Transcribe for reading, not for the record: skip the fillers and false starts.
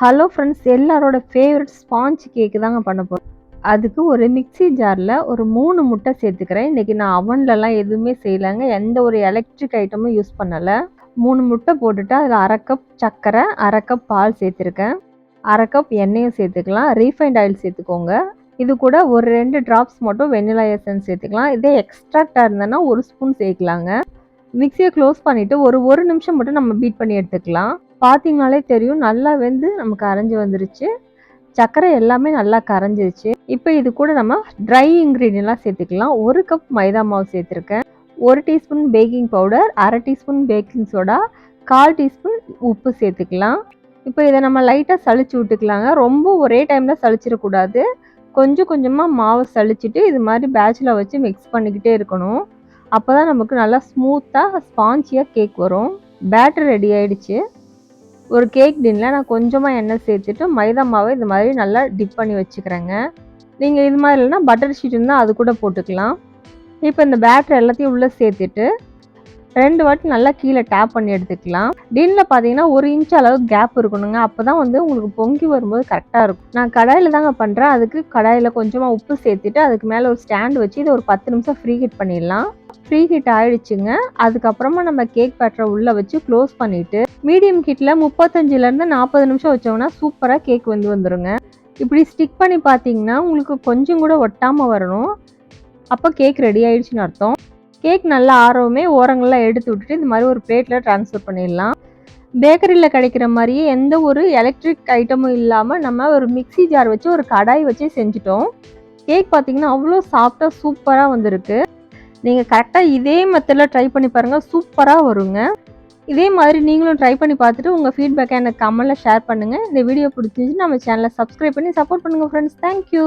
Hello friends, எல்லாரோட favourite sponge கேக்கு தாங்க பண்ண போகிறோம். அதுக்கு ஒரு மிக்ஸி ஜாரில் ஒரு 3 முட்டை சேர்த்துக்கிறேன். இன்றைக்கி நான் அவன்லலாம் எதுவுமே செய்யலைங்க, எந்த ஒரு எலக்ட்ரிக் ஐட்டமும் யூஸ் பண்ணலை. 3 முட்டை போட்டுட்டு அதில் 1/2 கப் சர்க்கரை, 1/2 கப் பால் சேர்த்துருக்கேன். 1/2 கப் எண்ணெயும் சேர்த்துக்கலாம். ரீஃபைண்ட் ஆயில் சேர்த்துக்கோங்க. இது கூட ஒரு 2 ட்ராப்ஸ் மட்டும் வெண்ணிலா எசன்ஸ் சேர்த்துக்கலாம். இதே எக்ஸ்ட்ராக்டாக இருந்ததுன்னா 1 ஸ்பூன் சேர்க்கலாங்க. மிக்ஸியை க்ளோஸ் பண்ணிவிட்டு ஒரு நிமிஷம் மட்டும் நம்ம பீட் பண்ணி எடுத்துக்கலாம். பார்த்தீங்கனாலே தெரியும், நல்லா வெந்து நமக்கு அரைஞ்சி வந்துருச்சு. சர்க்கரை எல்லாமே நல்லா கரைஞ்சிருச்சு. இப்போ இது கூட நம்ம ட்ரை இன்க்ரீடியன்ட்லாம் சேர்த்துக்கலாம். 1 கப் மைதா மாவு சேர்த்துருக்கேன். 1 teaspoon baking powder, 1/2 teaspoon baking soda, 1/4 teaspoon உப்பு சேர்த்துக்கலாம். இப்போ இதை நம்ம லைட்டாக சளிச்சு விட்டுக்கலாங்க. ரொம்ப ஒரே டைமில் சளிச்சிடக்கூடாது. கொஞ்சம் கொஞ்சமாக மாவை சளிச்சிட்டு இது மாதிரி பேட்சில் வச்சு மிக்ஸ் பண்ணிக்கிட்டே இருக்கணும். அப்போ தான் நமக்கு நல்லா ஸ்மூத்தாக ஸ்பாஞ்சியாக கேக் வரும். பேட்டர் ரெடி ஆகிடுச்சு. ஒரு கேக் டின்னில் நான் கொஞ்சமாக எண்ணெய் சேர்த்துட்டு மைதா மாவை இது மாதிரி நல்லா டிப் பண்ணி வச்சுக்கிறேங்க. நீங்கள் இது மாதிரி இல்லைன்னா பட்டர் ஷீட் இருந்தால் அது கூட போட்டுக்கலாம். இப்போ இந்த பேட்டர் எல்லாத்தையும் உள்ளே சேர்த்துட்டு 2 வாட்டி நல்லா கீழே டேப் பண்ணி எடுத்துக்கலாம். டின்னில் பார்த்தீங்கன்னா 1 இன்ச் அளவு கேப் இருக்கணுங்க. அப்போ தான் உங்களுக்கு பொங்கி வரும்போது கரெக்டாக இருக்கும். நான் கடாயில் தாங்க பண்ணுறேன். அதுக்கு கடாயில் கொஞ்சமாக உப்பு சேர்த்துட்டு அதுக்கு மேலே ஒரு ஸ்டாண்ட் வச்சு இதை ஒரு 10 நிமிஷம் ஃப்ரீ ஹீட் பண்ணிடலாம். ஃப்ரீ ஹீட் ஆகிடுச்சுங்க. அதுக்கப்புறமா நம்ம கேக் பேட்டரை உள்ளே வச்சு க்ளோஸ் பண்ணிவிட்டு மீடியம் ஹீட்டில் 35லேருந்து 40 நிமிஷம் வச்சோம்னா சூப்பராக கேக் வந்துருங்க. இப்படி ஸ்டிக் பண்ணி பார்த்தீங்கன்னா உங்களுக்கு கொஞ்சம் கூட ஒட்டாமல் வரணும். அப்போ கேக் ரெடி ஆகிடுச்சின்னு அர்த்தம். கேக் நல்லா ஆறவுமே ஓரங்கள்லாம் எடுத்து விட்டுட்டு இந்த மாதிரி ஒரு பிளேட்டில் ட்ரான்ஸ்ஃபர் பண்ணிடலாம். பேக்கரியில் கிடைக்கிற மாதிரியே எந்த ஒரு எலக்ட்ரிக் ஐட்டமும் இல்லாமல் நம்ம ஒரு மிக்ஸி ஜார் வச்சு ஒரு கடாய் வச்சு செஞ்சுட்டோம். கேக் பார்த்தீங்கன்னா அவ்வளோ சாஃப்டாக சூப்பராக வந்திருக்கு. நீங்கள் கரெக்டாக இதே மெத்தடில் ட்ரை பண்ணி பாருங்கள், சூப்பராக வருங்க. இதே மாதிரி நீங்களும் ட்ரை பண்ணி பார்த்துட்டு உங்கள் ஃபீட்பேக்கை எனக்கு கமெண்ட்டில் ஷேர் பண்ணுங்கள். இந்த வீடியோ பிடிச்சிருந்துச்சு நம்ம சேனலை சப்ஸ்கிரைப் பண்ணி சப்போர்ட் பண்ணுங்கள் ஃப்ரெண்ட்ஸ். தேங்க்யூ.